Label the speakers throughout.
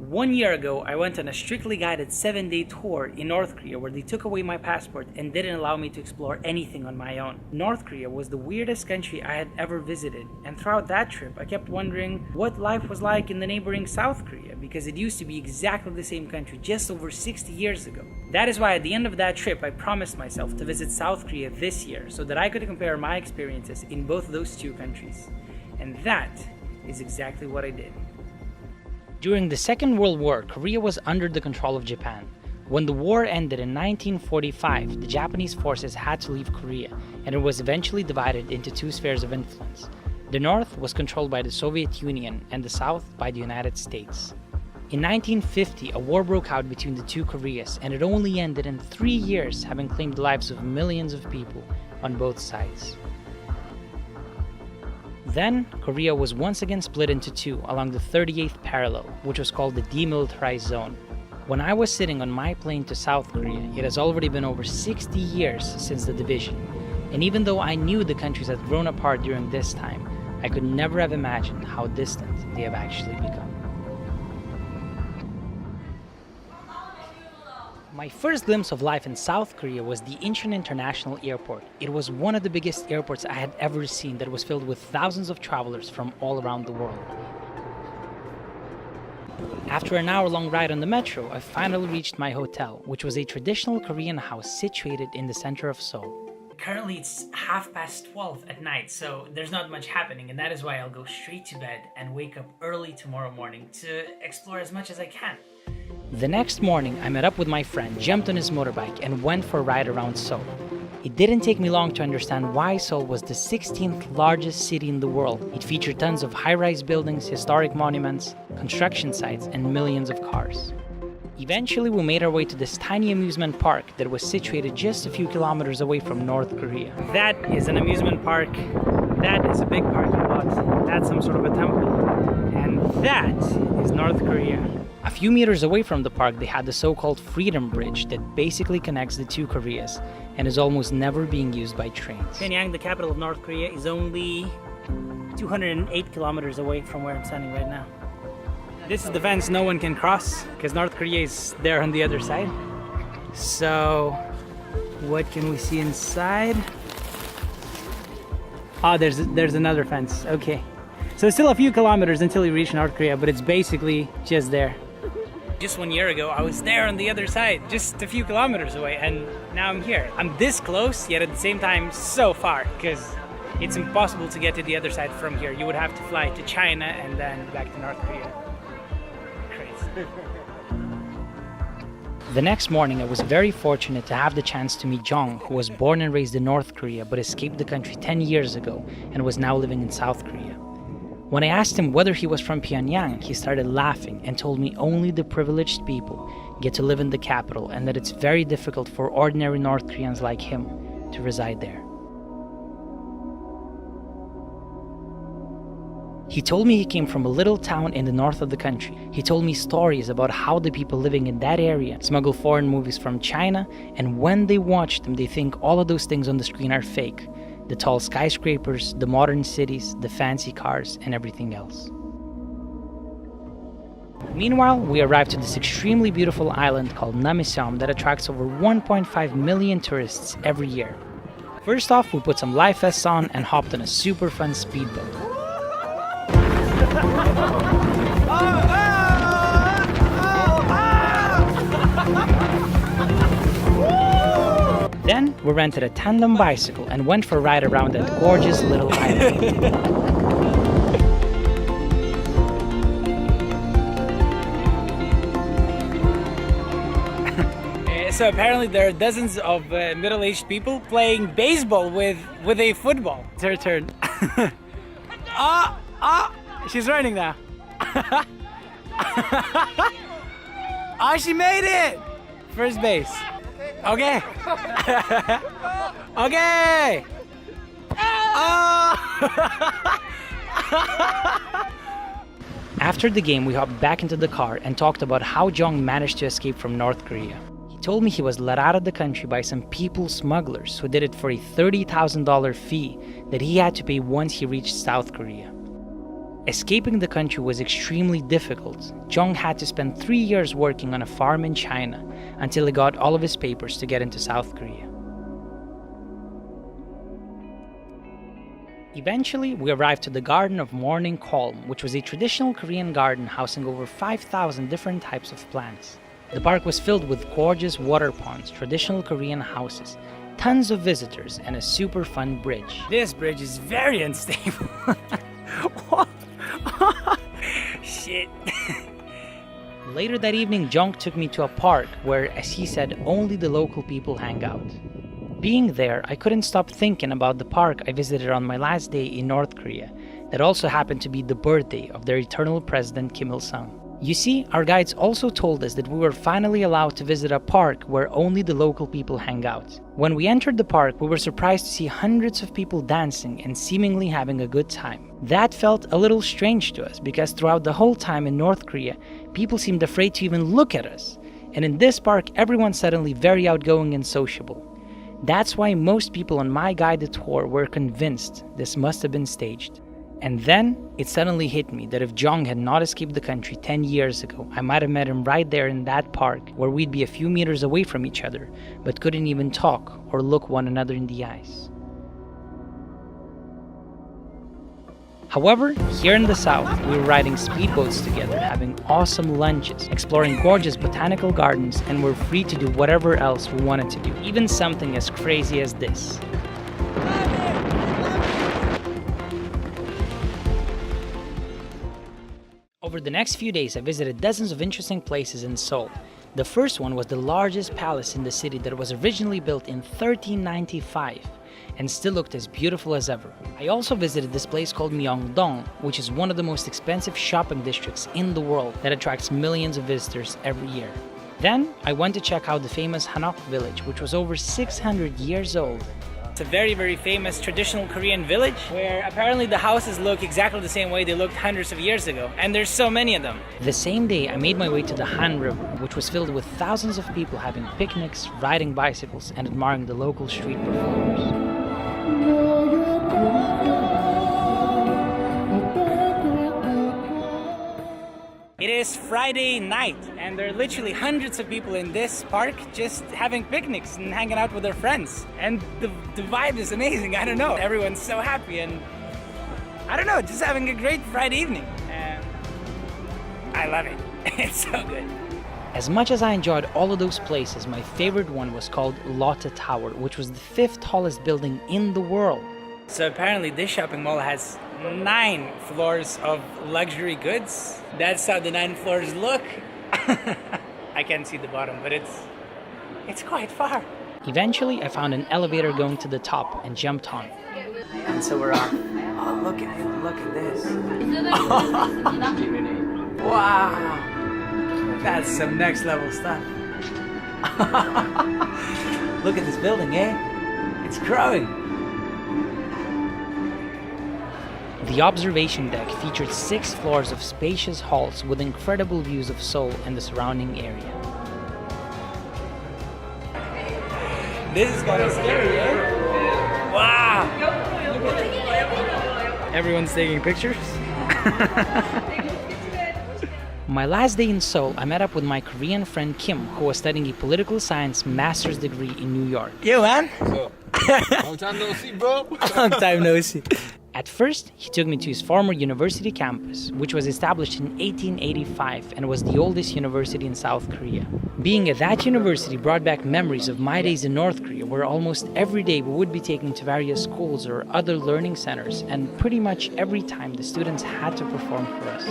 Speaker 1: 1 year ago, I went on a strictly guided 7-day tour in North Korea where they took away my passport and didn't allow me to explore anything on my own. North Korea was the weirdest country I had ever visited, and throughout that trip, I kept wondering what life was like in the neighboring South Korea because it used to be exactly the same country just over 60 years ago. That is why at the end of that trip, I promised myself to visit South Korea this year so that I could compare my experiences in both those two countries. And that is exactly what I did. During the Second World War, Korea was under the control of Japan. When the war ended in 1945, the Japanese forces had to leave Korea, and it was eventually divided into two spheres of influence. The North was controlled by the Soviet Union and the South by the United States. In 1950, a war broke out between the two Koreas, and it only ended in 3 years, having claimed the lives of millions of people on both sides. Then, Korea was once again split into two along the 38th parallel, which was called the Demilitarized Zone. When I was sitting on my plane to South Korea, it has already been over 60 years since the division. And even though I knew the countries had grown apart during this time, I could never have imagined how distant they have actually become. My first glimpse of life in South Korea was the Incheon International Airport. It was one of the biggest airports I had ever seen that was filled with thousands of travelers from all around the world. After an hour-long ride on the metro, I finally reached my hotel, which was a traditional Korean house situated in the center of Seoul. Currently it's 12:30 at night, so there's not much happening, and that is why I'll go straight to bed and wake up early tomorrow morning to explore as much as I can. The next morning, I met up with my friend, jumped on his motorbike, and went for a ride around Seoul. It didn't take me long to understand why Seoul was the 16th largest city in the world. It featured tons of high-rise buildings, historic monuments, construction sites, and millions of cars. Eventually, we made our way to this tiny amusement park that was situated just a few kilometers away from North Korea. That is an amusement park. That is a big parking lot. That's some sort of a temple. And that is North Korea. A few meters away from the park, they had the so-called Freedom Bridge that basically connects the two Koreas and is almost never being used by trains. Pyongyang, the capital of North Korea, is only 208 kilometers away from where I'm standing right now. This is the fence no one can cross because North Korea is there on the other side. So, what can we see inside? Oh, there's another fence. Okay. So it's still a few kilometers until you reach North Korea, but it's basically just there. Just 1 year ago, I was there on the other side, just a few kilometers away, and now I'm here. I'm this close, yet at the same time so far, because it's impossible to get to the other side from here. You would have to fly to China and then back to North Korea. Crazy. The next morning, I was very fortunate to have the chance to meet Jong, who was born and raised in North Korea but escaped the country 10 years ago and was now living in South Korea. When I asked him whether he was from Pyongyang, he started laughing and told me only the privileged people get to live in the capital and that it's very difficult for ordinary North Koreans like him to reside there. He told me he came from a little town in the north of the country. He told me stories about how the people living in that area smuggle foreign movies from China, and when they watch them, they think all of those things on the screen are fake. The tall skyscrapers, the modern cities, the fancy cars, and everything else. Meanwhile, we arrived to this extremely beautiful island called Namiseom that attracts over 1.5 million tourists every year. First off, we put some life vests on and hopped on a super fun speedboat. Then, we rented a tandem bicycle and went for a ride around that gorgeous little island. So apparently there are dozens of middle-aged people playing baseball with a football. It's her turn. She's running now. Oh, she made it! First base. Okay. Okay. Oh. After the game, we hopped back into the car and talked about how Jong managed to escape from North Korea. He told me he was let out of the country by some people smugglers who did it for a $30,000 fee that he had to pay once he reached South Korea. Escaping the country was extremely difficult. Jong had to spend 3 years working on a farm in China until he got all of his papers to get into South Korea. Eventually, we arrived to the Garden of Morning Calm, which was a traditional Korean garden housing over 5,000 different types of plants. The park was filled with gorgeous water ponds, traditional Korean houses, tons of visitors, and a super fun bridge. This bridge is very unstable. Shit. Later that evening, Jong took me to a park where, as he said, only the local people hang out. Being there, I couldn't stop thinking about the park I visited on my last day in North Korea, that also happened to be the birthday of their eternal president Kim Il-sung. You see, our guides also told us that we were finally allowed to visit a park where only the local people hang out. When we entered the park, we were surprised to see hundreds of people dancing and seemingly having a good time. That felt a little strange to us because throughout the whole time in North Korea, people seemed afraid to even look at us. And in this park, everyone's suddenly very outgoing and sociable. That's why most people on my guided tour were convinced this must have been staged. And then, it suddenly hit me that if Jong had not escaped the country 10 years ago, I might have met him right there in that park, where we'd be a few meters away from each other, but couldn't even talk or look one another in the eyes. However, here in the south, we were riding speedboats together, having awesome lunches, exploring gorgeous botanical gardens, and were free to do whatever else we wanted to do, even something as crazy as this. Over the next few days, I visited dozens of interesting places in Seoul. The first one was the largest palace in the city that was originally built in 1395 and still looked as beautiful as ever. I also visited this place called Myeongdong, which is one of the most expensive shopping districts in the world that attracts millions of visitors every year. Then, I went to check out the famous Hanok village, which was over 600 years old. It's a very, very famous traditional Korean village where apparently the houses look exactly the same way they looked hundreds of years ago, and there's so many of them. The same day, I made my way to the Han River, which was filled with thousands of people having picnics, riding bicycles, and admiring the local street performers. It is Friday night, and there are literally hundreds of people in this park just having picnics and hanging out with their friends. And the vibe is amazing, I don't know. Everyone's so happy and, I don't know, just having a great Friday evening. And I love it. It's so good. As much as I enjoyed all of those places, my favorite one was called Lotte Tower, which was the 5th tallest building in the world. So apparently this shopping mall has 9 floors of luxury goods. That's how the 9 floors look. I can't see the bottom, but it's quite far. Eventually, I found an elevator going to the top and jumped on. And so we're off. Oh, look at it, look at this. Wow. That's some next level stuff. Look at this building, eh? It's growing. The observation deck featured 6 floors of spacious halls with incredible views of Seoul and the surrounding area. This is kind of scary, eh? Wow! Everyone's taking pictures? My last day in Seoul, I met up with my Korean friend Kim, who was studying a political science master's degree in New York. Yo, man!
Speaker 2: Long time no see, bro.
Speaker 1: Long time no see. At first, he took me to his former university campus, which was established in 1885 and was the oldest university in South Korea. Being at that university brought back memories of my days in North Korea, where almost every day we would be taken to various schools or other learning centers, and pretty much every time the students had to perform for us.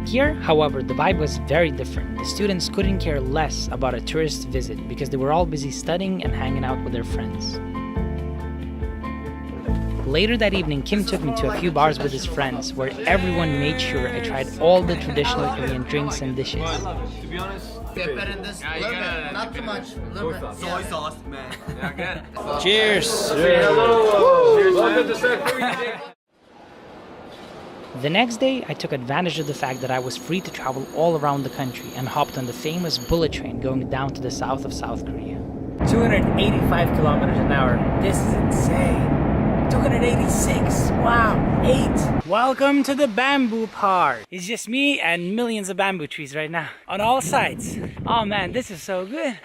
Speaker 1: Here, however, the vibe was very different. The students couldn't care less about a tourist visit because they were all busy studying and hanging out with their friends. Later that evening, Kim took me to a few bars with his friends where everyone made sure I tried all the traditional Korean drinks and dishes.
Speaker 2: To be honest,
Speaker 3: Pepper in this,
Speaker 2: Yeah, you
Speaker 3: little
Speaker 2: gotta-
Speaker 3: bit, not too much. Little bit.
Speaker 2: Soy sauce, man. Yeah, good.
Speaker 1: Cheers!
Speaker 2: Welcome to South Korea.
Speaker 1: The next day, I took advantage of the fact that I was free to travel all around the country and hopped on the famous bullet train going down to the south of South Korea. 285 kilometers an hour. This is insane. 286. Wow. 8. Welcome to the bamboo park. It's just me and millions of bamboo trees right now on all sides. Oh man, this is so good.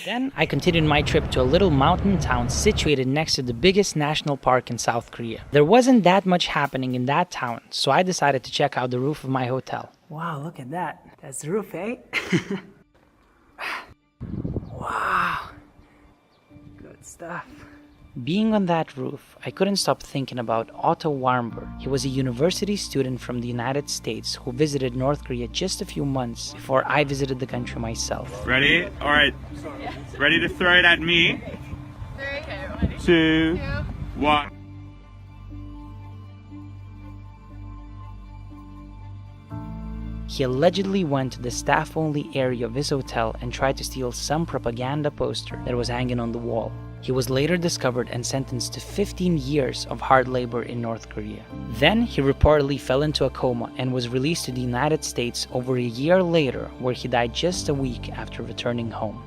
Speaker 1: Then I continued my trip to a little mountain town situated next to the biggest national park in South Korea. There wasn't that much happening in that town, so I decided to check out the roof of my hotel. Wow, look at that. That's the roof, eh? Wow. Good stuff. Being on that roof, I couldn't stop thinking about Otto Warmberg. He was a university student from the United States who visited North Korea just a few months before I visited the country myself.
Speaker 4: Ready? All right. Ready to throw it at me? 2, 1.
Speaker 1: He allegedly went to the staff-only area of his hotel and tried to steal some propaganda poster that was hanging on the wall. He was later discovered and sentenced to 15 years of hard labor in North Korea. Then he reportedly fell into a coma and was released to the United States over a year later, where he died just a week after returning home.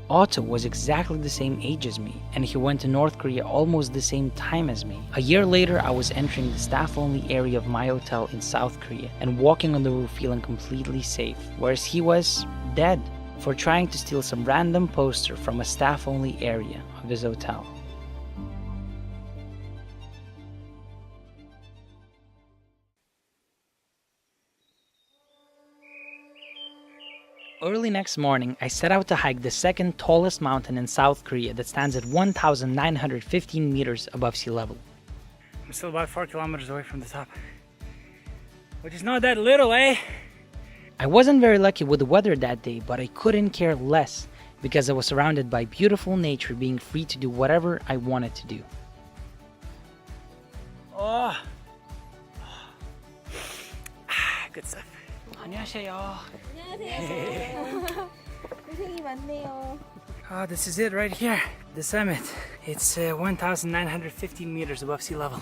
Speaker 1: Otto was exactly the same age as me, and he went to North Korea almost the same time as me. A year later, I was entering the staff-only area of my hotel in South Korea and walking on the roof feeling completely safe, whereas he was dead for trying to steal some random poster from a staff-only area of his hotel. Early next morning, I set out to hike the second tallest mountain in South Korea that stands at 1,915 meters above sea level. I'm still about 4 kilometers away from the top, which is not that little, eh? I wasn't very lucky with the weather that day, but I couldn't care less because I was surrounded by beautiful nature, being free to do whatever I wanted to do. Oh, good stuff. 안녕하세요.
Speaker 5: 안녕하세요. 고생이 많네요.
Speaker 1: This is it right here, the summit. It's 1,915 meters above sea level.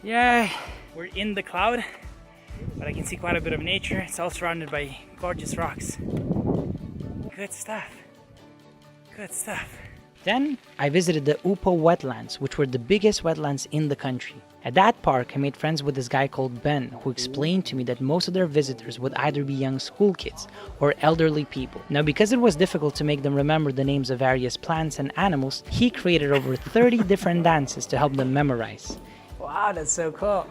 Speaker 1: Yay! We're in the cloud, but I can see quite a bit of nature. It's all surrounded by gorgeous rocks. Good stuff. Good stuff. Then I visited the Upo wetlands, which were the biggest wetlands in the country. At that park, I made friends with this guy called Ben, who explained to me that most of their visitors would either be young school kids or elderly people. Now, because it was difficult to make them remember the names of various plants and animals, he created over 30 different dances to help them memorize. Wow, that's so cool.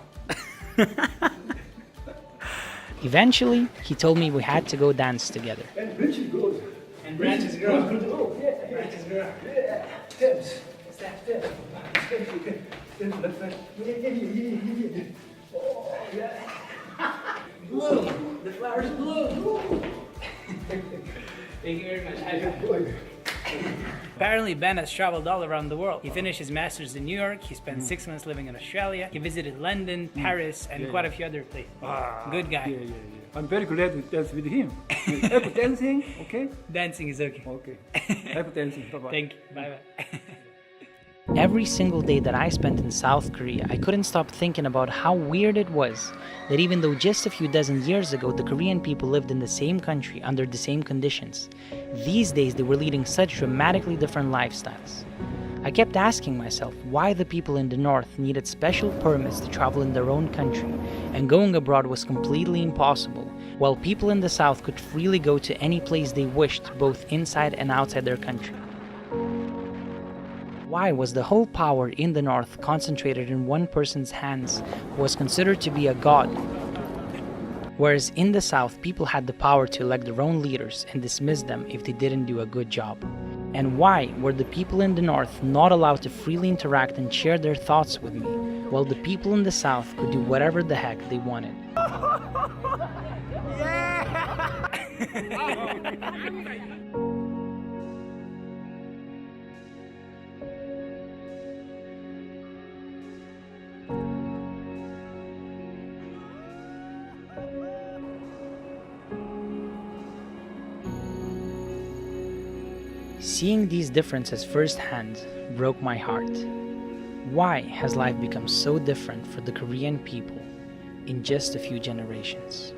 Speaker 1: Eventually, he told me we had to go dance together. And branches grow. And branches grow. Branches grow. Steps. Steps. Oh, yeah. Bloom. The flowers bloom. Thank you very much. Apparently, Ben has traveled all around the world. He finished his master's in New York, he spent 6 months living in Australia, he visited London, Paris, and quite a few other places. Good guy.
Speaker 6: Yeah. I'm very glad to dance with him. Help dancing, okay?
Speaker 1: Dancing is okay.
Speaker 6: Okay. Help dancing. Bye-bye.
Speaker 1: Thank you. Bye-bye. Every single day that I spent in South Korea, I couldn't stop thinking about how weird it was that even though just a few dozen years ago the Korean people lived in the same country under the same conditions, these days they were leading such dramatically different lifestyles. I kept asking myself why the people in the north needed special permits to travel in their own country, and going abroad was completely impossible, while people in the south could freely go to any place they wished, both inside and outside their country. Why was the whole power in the north concentrated in one person's hands who was considered to be a god? Whereas in the south, people had the power to elect their own leaders and dismiss them if they didn't do a good job. And why were the people in the north not allowed to freely interact and share their thoughts with me, while the people in the south could do whatever the heck they wanted? Seeing these differences firsthand broke my heart. Why has life become so different for the Korean people in just a few generations?